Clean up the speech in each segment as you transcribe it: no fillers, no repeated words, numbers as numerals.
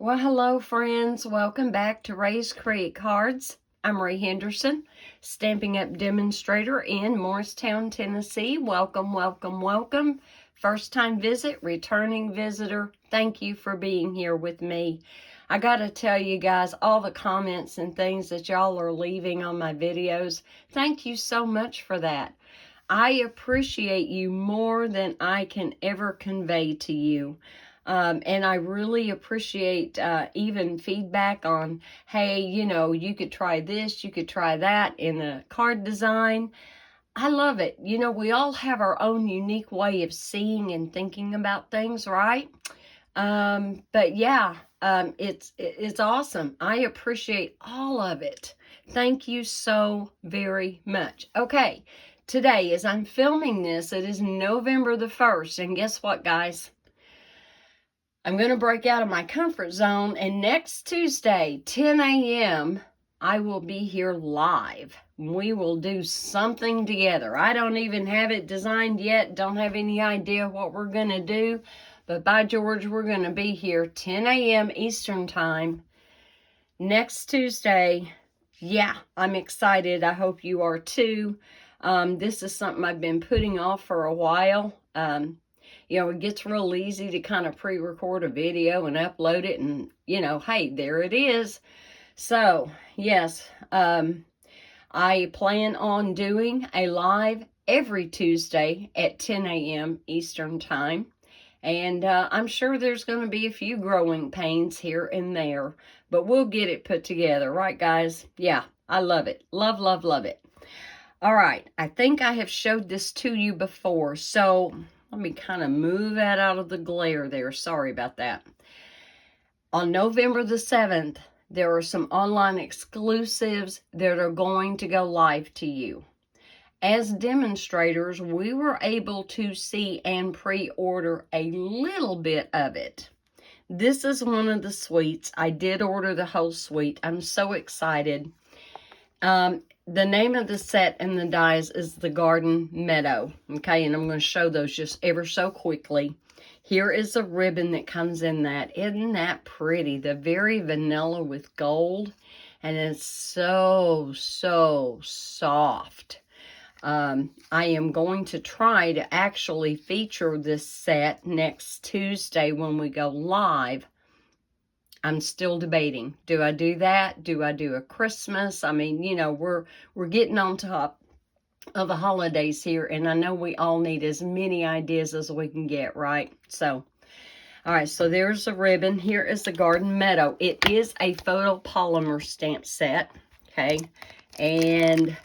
Well, hello, friends. Welcome back to Ray's Create Cards. I'm Ray Henderson, Stampin' Up! Demonstrator in Morristown, Tennessee. Welcome, welcome, welcome. First-time visit, returning visitor, thank you for being here with me. I gotta tell you guys, all the comments and things that y'all are leaving on my videos, thank you so much for that. I appreciate you more than I can ever convey to you. And I really appreciate even feedback on, hey, you could try this, you could try that in the card design. I love it. We all have our own unique way of seeing and thinking about things, right? But yeah, it's awesome. I appreciate all of it. Thank you so very much. Okay, today as I'm filming this, it is November the 1st, and guess what, guys? I'm going to break out of my comfort zone, and next Tuesday, 10 a.m., I will be here live. We will do something together. I don't even have it designed yet, don't have any idea what we're going to do, but by George, we're going to be here 10 a.m. Eastern Time next Tuesday. Yeah, I'm excited. I hope you are too. This is something I've been putting off for a while. It gets real easy to kind of pre-record a video and upload it, and, hey, there it is. So, yes, I plan on doing a live every Tuesday at 10 a.m. Eastern Time. And I'm sure there's going to be a few growing pains here and there, but we'll get it put together. Right, guys? Yeah, I love it. Love, love, love it. All right, I think I have showed this to you before, so let me kind of move that out of the glare there. Sorry about that. On November the 7th, there are some online exclusives that are going to go live to you. As demonstrators, we were able to see and pre-order a little bit of it. This is one of the suites. I did order the whole suite. I'm so excited. The name of the set and the dies is the Garden Meadow, okay? And I'm going to show those just ever so quickly. Here is a ribbon that comes in that. Isn't that pretty? The very vanilla with gold, and it's so, so soft. I am going to try to actually feature this set next Tuesday when we go live. I'm still debating. Do I do that? Do I do a Christmas? I mean, we're getting on top of the holidays here, and I know we all need as many ideas as we can get, right? So, all right, so there's the ribbon. Here is the Garden Meadow. It is a photopolymer stamp set, okay? And,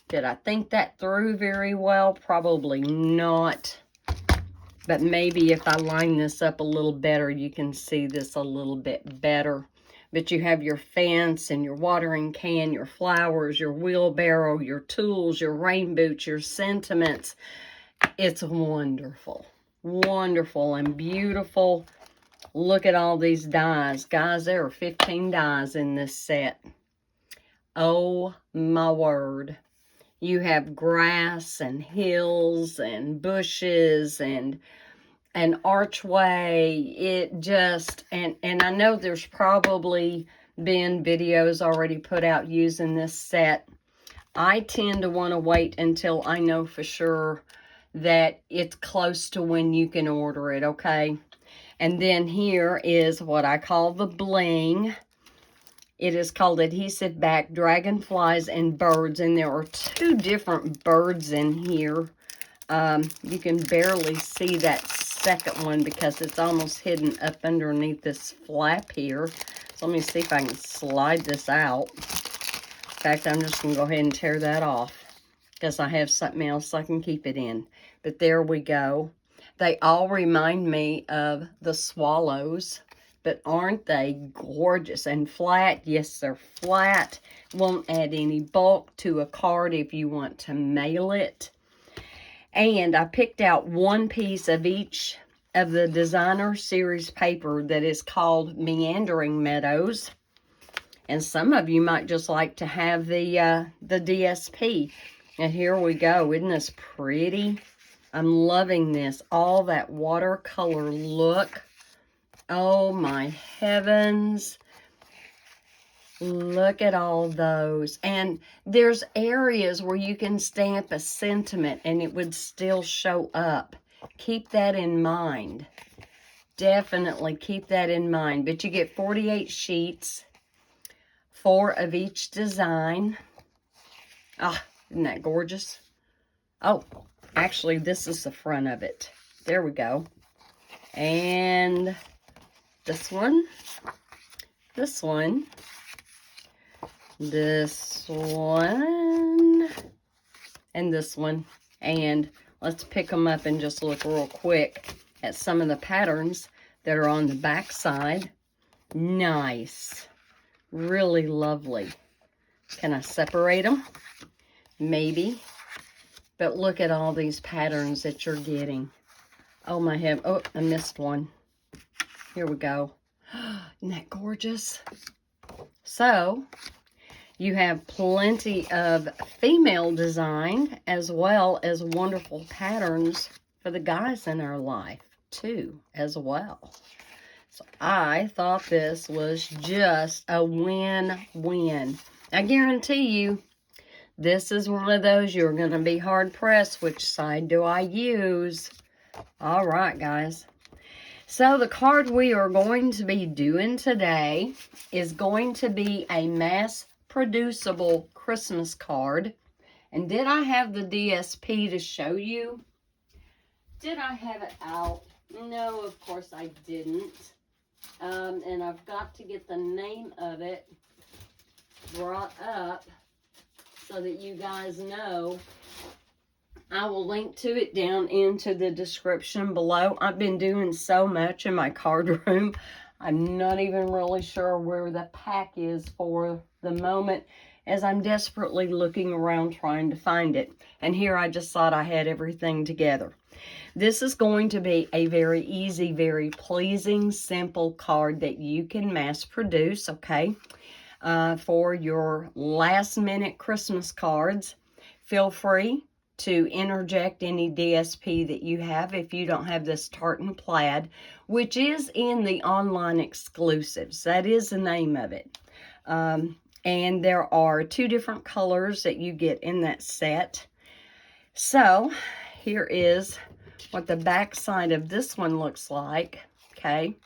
did I think that through very well? Probably not. But maybe if I line this up a little better, you can see this a little bit better. But you have your fence and your watering can, your flowers, your wheelbarrow, your tools, your rain boots, your sentiments. It's wonderful. Wonderful and beautiful. Look at all these dies. Guys, there are 15 dies in this set. Oh, my word. You have grass and hills and bushes and an archway. It just, and I know there's probably been videos already put out using this set. I tend to want to wait until I know for sure that it's close to when you can order it, okay? And then here is what I call the bling. It is called Adhesive Back Dragonflies and Birds, and there are two different birds in here. You can barely see that second one because it's almost hidden up underneath this flap here. So let me see if I can slide this out. In fact, I'm just going to go ahead and tear that off because I have something else I can keep it in. But there we go. They all remind me of the swallows. But aren't they gorgeous and flat? Yes, they're flat. Won't add any bulk to a card if you want to mail it. And I picked out one piece of each of the designer series paper that is called Meandering Meadows. And some of you might just like to have the DSP. And here we go. Isn't this pretty? I'm loving this. All that watercolor look. Oh my heavens. Look at all those. And there's areas where you can stamp a sentiment and it would still show up. Keep that in mind. Definitely keep that in mind. But you get 48 sheets, 4 of each design. Ah, isn't that gorgeous? Oh, actually, this is the front of it. There we go. And this one, this one, this one, and this one. And let's pick them up and just look real quick at some of the patterns that are on the back side. Nice. Really lovely. Can I separate them? Maybe. But look at all these patterns that you're getting. Oh my heaven. Oh, I missed one. Here we go. Isn't that gorgeous? So, you have plenty of female design as well as wonderful patterns for the guys in our life too as well. So I thought this was just a win-win. I guarantee you this is one of those you're going to be hard pressed. Which side do I use? All right, guys. So the card we are going to be doing today is going to be a mass producible Christmas card. And did I have the DSP to show you? Did I have it out? No, of course I didn't. And I've got to get the name of it brought up so that you guys know. I will link to it down into the description below. I've been doing so much in my card room. I'm not even really sure where the pack is for the moment, as I'm desperately looking around trying to find it. And here I just thought I had everything together. This is going to be a very easy, very pleasing, simple card that you can mass produce, okay? For your last minute Christmas cards. Feel free to interject any DSP that you have if you don't have this tartan plaid, which is in the online exclusives. That is the name of it. And there are 2 different colors that you get in that set. So here is what the back side of this one looks like, okay?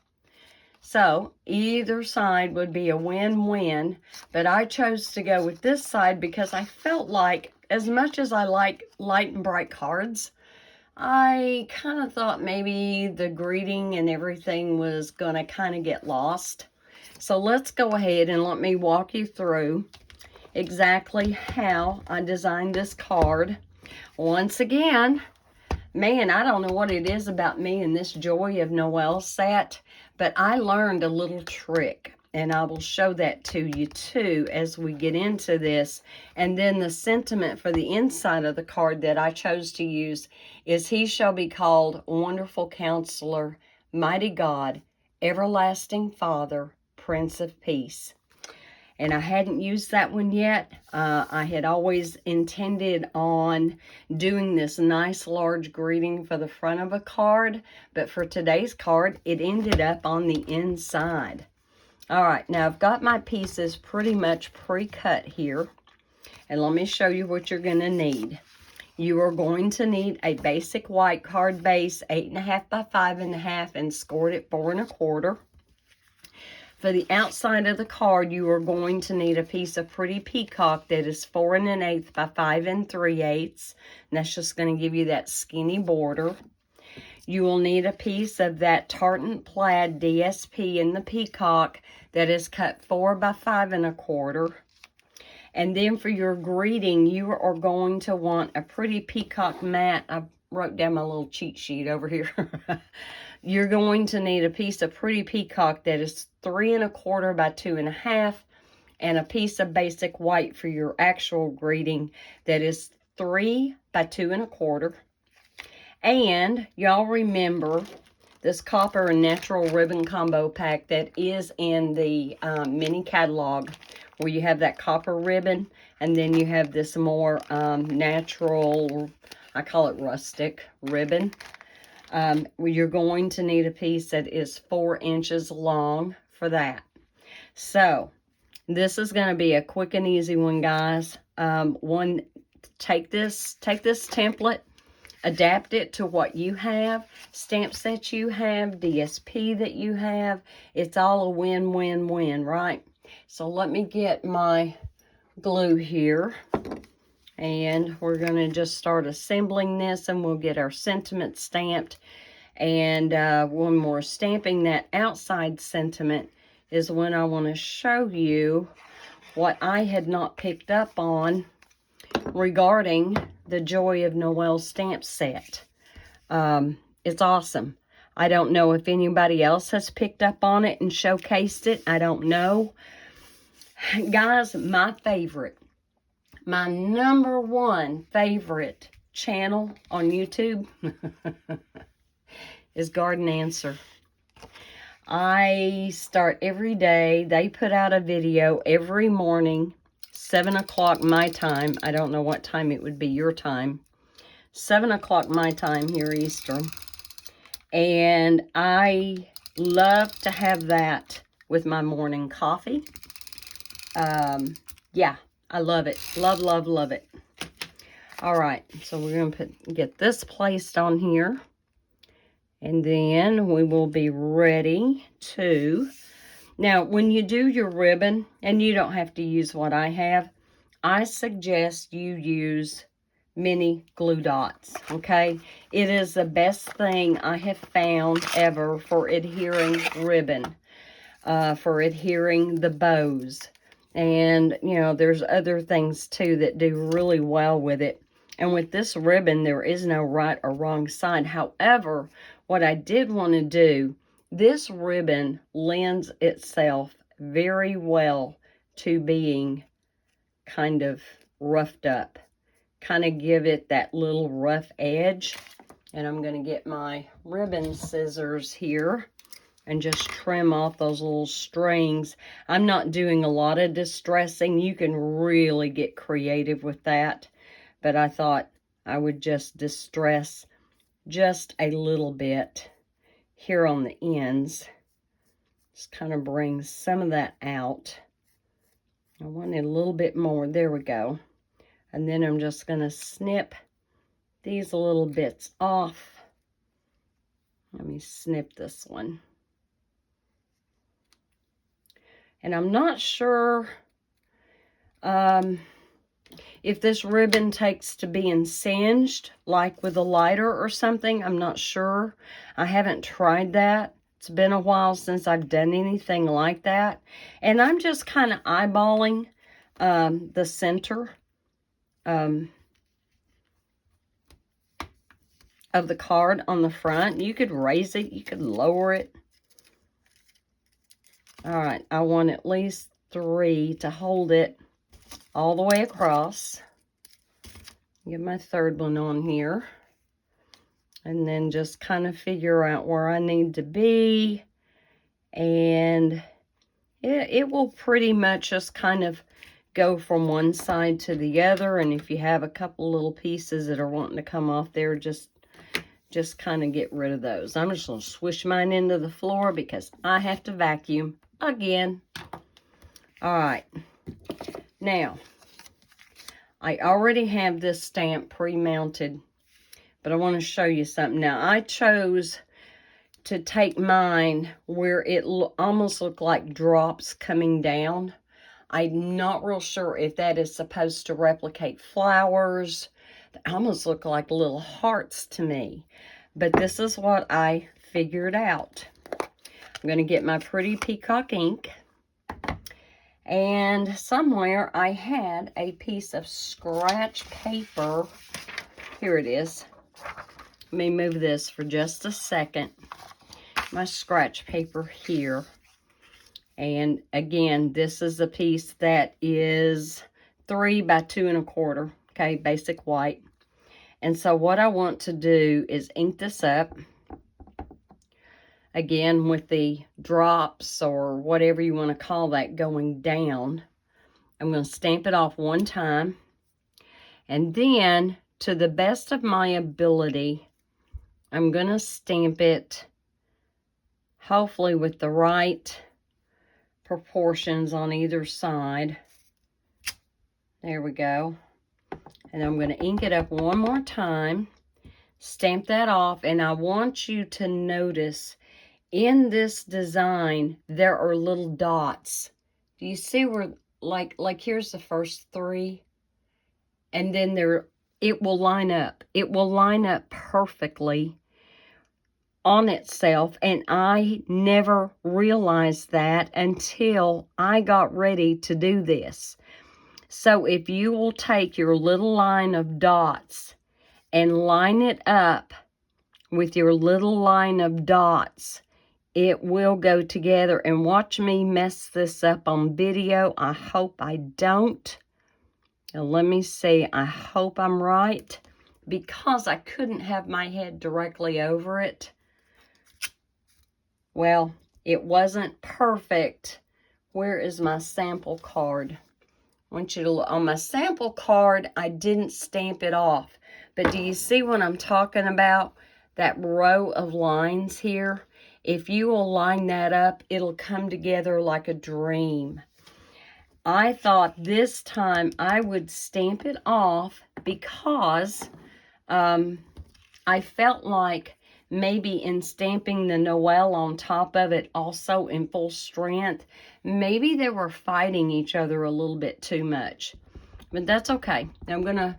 So either side would be a win-win, but I chose to go with this side because I felt like, as much as I like light and bright cards, I kind of thought maybe the greeting and everything was going to kind of get lost. So let's go ahead and let me walk you through exactly how I designed this card. Once again, man, I don't know what it is about me and this Joy of Noel set, but I learned a little trick, and I will show that to you too as we get into this. And then the sentiment for the inside of the card that I chose to use is, He shall be called Wonderful Counselor, Mighty God, Everlasting Father, Prince of Peace. And I hadn't used that one yet. I had always intended on doing this nice large greeting for the front of a card, but for today's card, it ended up on the inside. All right, now I've got my pieces pretty much pre-cut here, and let me show you what you're going to need. You are going to need a basic white card base, 8.5 by 5.5, and scored at 4 1/4. For the outside of the card, you are going to need a piece of pretty peacock that is 4 1/8 by 5 3/8. And that's just going to give you that skinny border. You will need a piece of that tartan plaid DSP in the peacock that is cut 4 by 5 1/4. And then for your greeting, you are going to want a pretty peacock mat. I wrote down my little cheat sheet over here. You're going to need a piece of pretty peacock that is 3 1/4 by 2 1/2, and a piece of basic white for your actual greeting that is 3 by 2 1/4. And y'all remember this copper and natural ribbon combo pack that is in the mini catalog, where you have that copper ribbon, and then you have this more natural, I call it rustic ribbon. You're going to need a piece that is 4 inches long for that. So this is going to be a quick and easy one, guys. Take this template, adapt it to what you have, stamps that you have, DSP that you have. It's all a win-win-win, right? So let me get my glue here, and we're going to just start assembling this, and we'll get our sentiment stamped. And when we're stamping that outside sentiment is when I want to show you what I had not picked up on regarding the Joy of Noel stamp set. It's awesome. I don't know if anybody else has picked up on it and showcased it. I don't know. Guys, my favorite, my #1 favorite channel on YouTube is Garden Answer. I start every day. They put out a video every morning, 7 o'clock my time. I don't know what time it would be your time. 7 o'clock my time here Eastern. And I love to have that with my morning coffee. Yeah, I love it. Love, love, love it. All right, so we're going to get this placed on here. And then we will be ready to... Now, when you do your ribbon, and you don't have to use what I have, I suggest you use mini glue dots, okay? It is the best thing I have found ever for adhering ribbon, for adhering the bows. And, you know, there's other things, too, that do really well with it. And with this ribbon, there is no right or wrong side. However, what I did want to do, this ribbon lends itself very well to being kind of roughed up. Kind of give it that little rough edge. And I'm going to get my ribbon scissors here and just trim off those little strings. I'm not doing a lot of distressing. You can really get creative with that. But I thought I would just distress just a little bit here on the ends. Just kind of bring some of that out. I wanted a little bit more. There we go. And then I'm just going to snip these little bits off. Let me snip this one. And I'm not sure if this ribbon takes to being singed, like with a lighter or something. I'm not sure. I haven't tried that. It's been a while since I've done anything like that. And I'm just kind of eyeballing the center of the card on the front. You could raise it. You could lower it. All right. I want at least 3 to hold it all the way across. Get my third one on here. And then just kind of figure out where I need to be. And it will pretty much just kind of go from one side to the other. And if you have a couple little pieces that are wanting to come off there, just kind of get rid of those. I'm just going to swish mine into the floor because I have to vacuum again. All right. Now, I already have this stamp pre-mounted, but I want to show you something. Now, I chose to take mine where it almost looked like drops coming down. I'm not real sure if that is supposed to replicate flowers. They almost look like little hearts to me. But this is what I figured out. I'm going to get my pretty peacock ink. And somewhere I had a piece of scratch paper. Here it is. Let me move this for just a second. My scratch paper here. And again, this is a piece that is 3 by 2 1/4. Okay, basic white. And so what I want to do is ink this up. Again, with the drops or whatever you want to call that going down. I'm going to stamp it off one time. And then, to the best of my ability, I'm going to stamp it, hopefully with the right proportions on either side. There we go. And I'm going to ink it up one more time, stamp that off, and I want you to notice in this design there are little dots. Do you see where, like here's the first three, and then it will line up. It will line up perfectly on itself, and I never realized that until I got ready to do this. So if you will take your little line of dots and line it up with your little line of dots, it will go together. And watch me mess this up on video. I hope I don't. Now let me see. I hope I'm right, because I couldn't have my head directly over it. Well, it wasn't perfect. Where is my sample card? I want you to look. On my sample card, I didn't stamp it off. But do you see what I'm talking about? That row of lines here. If you will line that up, it'll come together like a dream. I thought this time I would stamp it off because I felt like maybe in stamping the Noel on top of it also in full strength, maybe they were fighting each other a little bit too much. But that's okay. I'm going to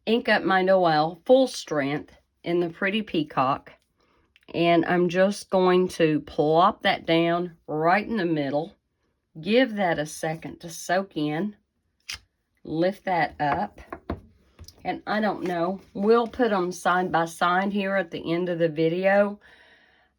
ink up my Noel full strength in the Pretty Peacock. And I'm just going to plop that down right in the middle. Give that a second to soak in. Lift that up. And I don't know, we'll put them side by side here at the end of the video.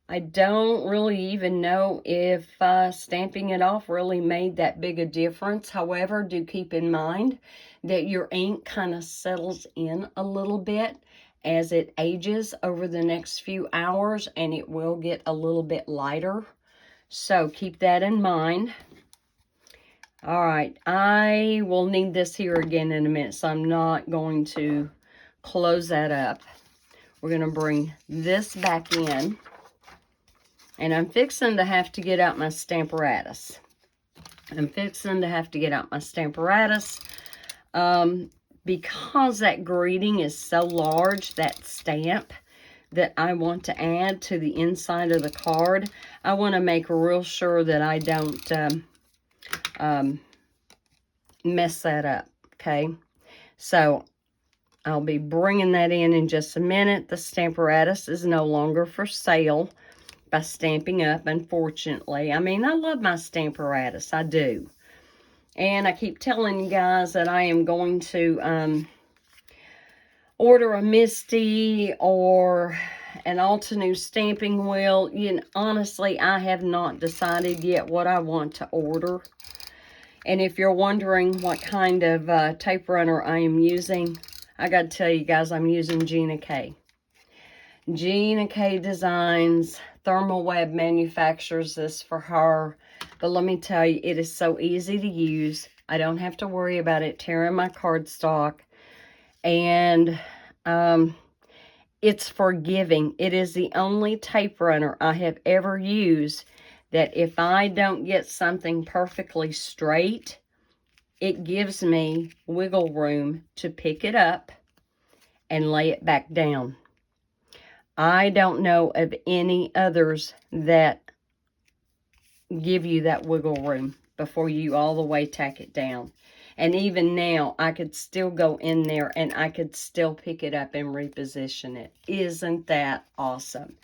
I don't really even know if stamping it off really made that big a difference. However, do keep in mind that your ink kind of settles in a little bit as it ages over the next few hours, and it will get a little bit lighter. So keep that in mind. All right, I will need this here again in a minute, so I'm not going to close that up. We're going to bring this back in, and I'm fixing to have to get out my Stamparatus. Because that greeting is so large, that stamp that I want to add to the inside of the card. I want to make real sure that I don't mess that up, okay? So I'll be bringing that in just a minute. The Stamparatus is no longer for sale by Stampin' Up, unfortunately. I mean, I love my Stamparatus, I do. And I keep telling you guys that I am going to order a Misty or an Altenew stamping wheel. You know, honestly, I have not decided yet what I want to order. And if you're wondering what kind of tape runner I am using, I got to tell you guys, I'm using Gina K. Gina K Designs, Thermal Web manufactures this for her. But let me tell you, it is so easy to use. I don't have to worry about it tearing my cardstock. And it's forgiving. It is the only tape runner I have ever used that if I don't get something perfectly straight, it gives me wiggle room to pick it up and lay it back down. I don't know of any others that give you that wiggle room before you all the way tack it down. And even now, I could still go in there and I could still pick it up and reposition it. Isn't that awesome?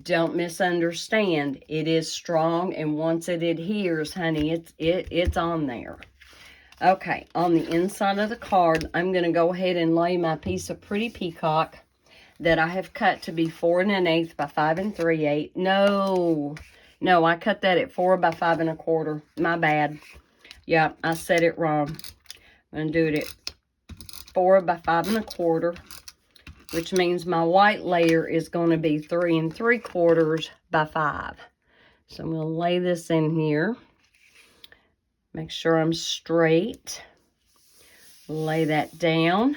Don't misunderstand. It is strong, and once it adheres, honey, it's on there. Okay, on the inside of the card, I'm going to go ahead and lay my piece of Pretty Peacock that I have cut to be 4 1/8 by 5 3/8. No, I cut that at 4 by 5 1/4. My bad. Yeah, I said it wrong. I'm going to do it at 4 by 5 1/4. Which means my white layer is going to be 3 3/4 by 5. So I'm going to lay this in here. Make sure I'm straight. Lay that down.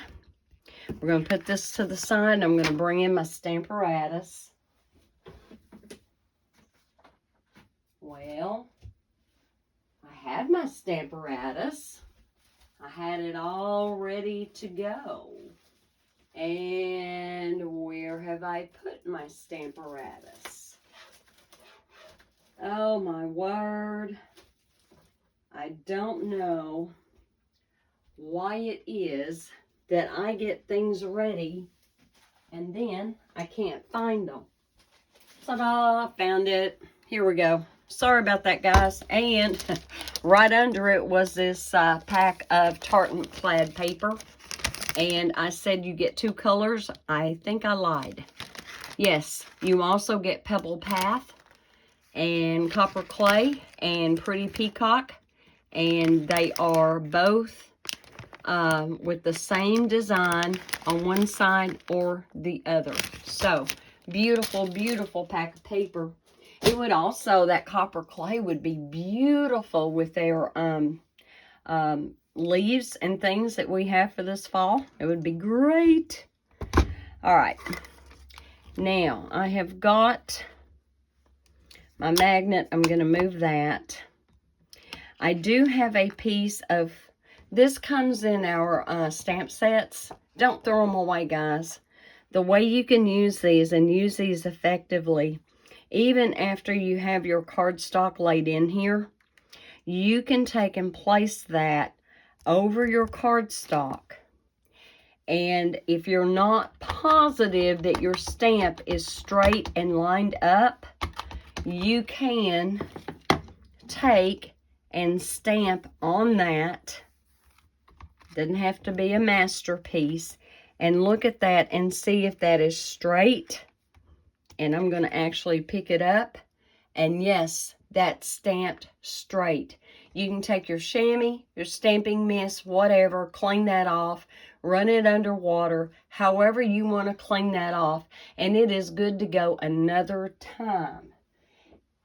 We're going to put this to the side, and I'm going to bring in my Stamparatus. Well, I had my Stamparatus. I had it all ready to go. And where have I put my Stamparatus? Oh my word. I don't know why it is that I get things ready and then I can't find them. Ta-da! Found it. Here we go. Sorry about that, guys. And right under it was this pack of tartan plaid paper. And I said you get 2 colors. I think I lied. Yes, you also get Pebble Path and Copper Clay and Pretty Peacock. And they are both with the same design on one side or the other. So, beautiful, beautiful pack of paper. It would also, that Copper Clay would be beautiful with their leaves and things that we have for this fall. It would be great. All right. Now, I have got my magnet. I'm going to move that. I do have a piece of, this comes in our stamp sets. Don't throw them away, guys. The way you can use these and use these effectively, even after you have your cardstock laid in here, you can take and place that over your cardstock. And if you're not positive that your stamp is straight and lined up, you can take and stamp on that. Doesn't have to be a masterpiece. And look at that and see if that is straight. And I'm going to actually pick it up. And yes, that's stamped straight. You can take your chamois, your stamping mist, whatever, clean that off, run it under water, however you want to clean that off, and it is good to go another time.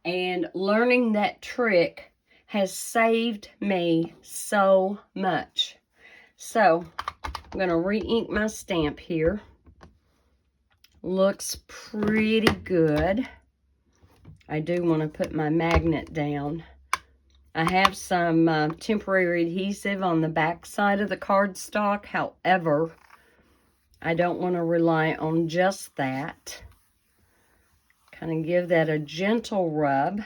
And learning that trick has saved me so much. So, I'm going to re-ink my stamp here. Looks pretty good. I do want to put my magnet down. I have some temporary adhesive on the back side of the cardstock. However, I don't want to rely on just that. Kind of give that a gentle rub.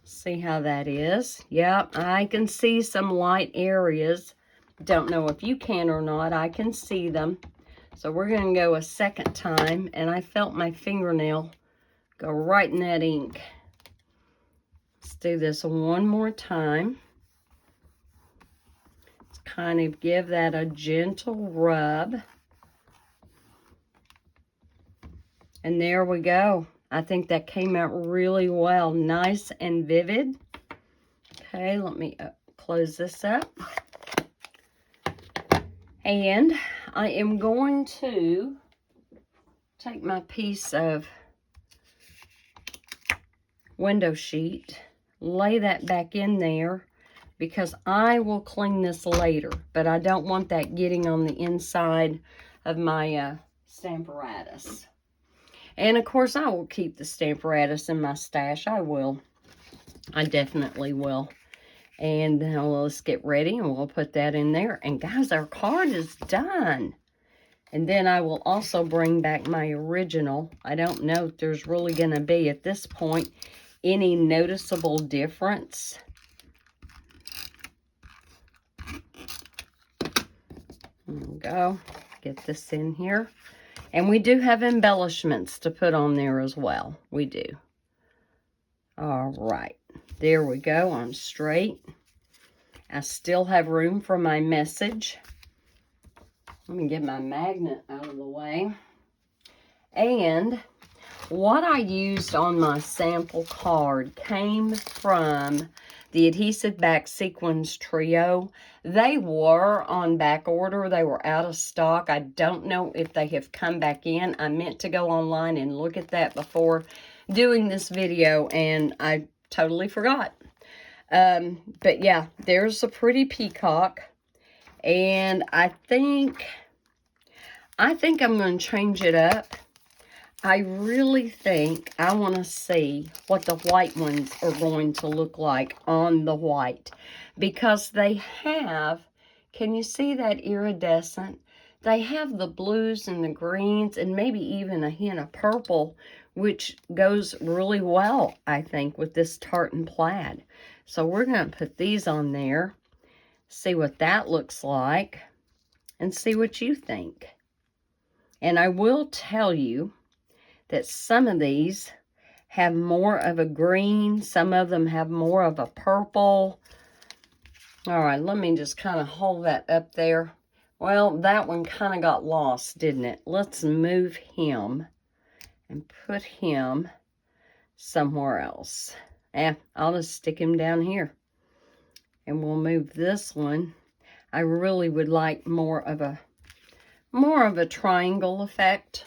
See how that is. Yep, I can see some light areas. Don't know if you can or not. I can see them. So we're going to go a second time. And I felt my fingernail go right in that ink. Let's do this one more time. Let's kind of give that a gentle rub. And there we go. I think that came out really well. Nice and vivid. Okay, let me close this up. And I am going to take my piece of window sheet, lay that back in there, because I will clean this later, but I don't want that getting on the inside of my Stamparatus. And of course, I will keep the Stamparatus in my stash. I will. I definitely will. And now let's get ready, and we'll put that in there. And guys, our card is done. And then I will also bring back my original. I don't know if there's really going to be, at this point, any noticeable difference. There we go. Get this in here. And we do have embellishments to put on there as well. We do. All right. There we go. I'm straight. I still have room for my message. Let me get my magnet out of the way. And what I used on my sample card came from the Adhesive Back Sequins Trio. They were on back order. They were out of stock. I don't know if they have come back in. I meant to go online and look at that before doing this video, and I totally forgot. But yeah, there's a Pretty Peacock. And I think I think I'm going to change it up. I really think I want to see what the white ones are going to look like on the white. Because they have, can you see that iridescent? They have the blues and the greens and maybe even a hint of purple, which goes really well, I think, with this tartan plaid. So we're going to put these on there, see what that looks like, and see what you think. And I will tell you that some of these have more of a green. Some of them have more of a purple. All right, let me just kind of hold that up there. Well, that one kind of got lost, didn't it? Let's move him and put him somewhere else. I'll just stick him down here. And we'll move this one. I really would like more of a triangle effect.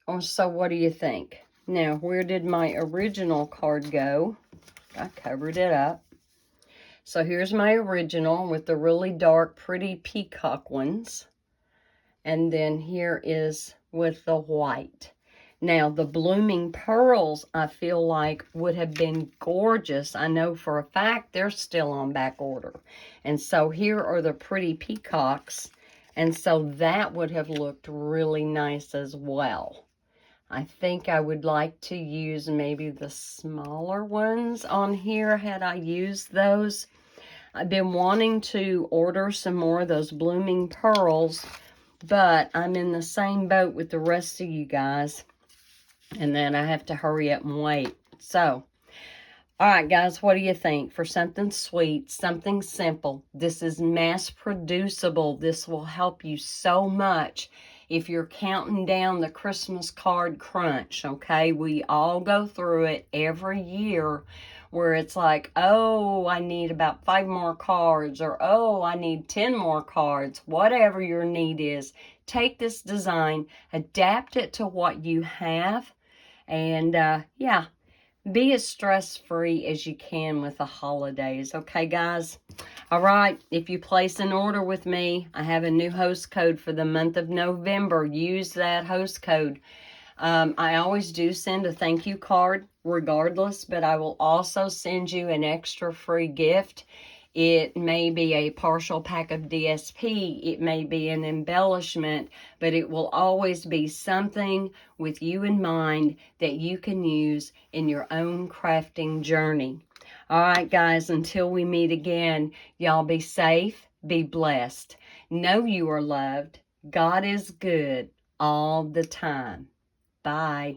Oh, so what do you think? Now, where did my original card go? I covered it up. So here's my original with the really dark, pretty peacock ones. And then here is with the white. Now, the blooming pearls, I feel like, would have been gorgeous. I know for a fact they're still on back order. And so here are the pretty peacocks. And so that would have looked really nice as well. I think I would like to use maybe the smaller ones on here had I used those. I've been wanting to order some more of those blooming pearls, but I'm in the same boat with the rest of you guys, and then I have to hurry up and wait. So, all right, guys, what do you think? For something sweet, something simple, this is mass producible. This will help you so much if you're counting down the Christmas card crunch, okay? We all go through it every year where it's like, oh, I need about 5 more cards, or oh, I need 10 more cards. Whatever your need is, take this design, adapt it to what you have, and yeah, be as stress-free as you can with the holidays. Okay, guys? All right, if you place an order with me, I have a new host code for the month of November. Use that host code. I always do send a thank you card regardless, but I will also send you an extra free gift. It may be a partial pack of DSP. It may be an embellishment, but it will always be something with you in mind that you can use in your own crafting journey. All right, guys, until we meet again, y'all be safe, be blessed. Know you are loved. God is good all the time. Bye.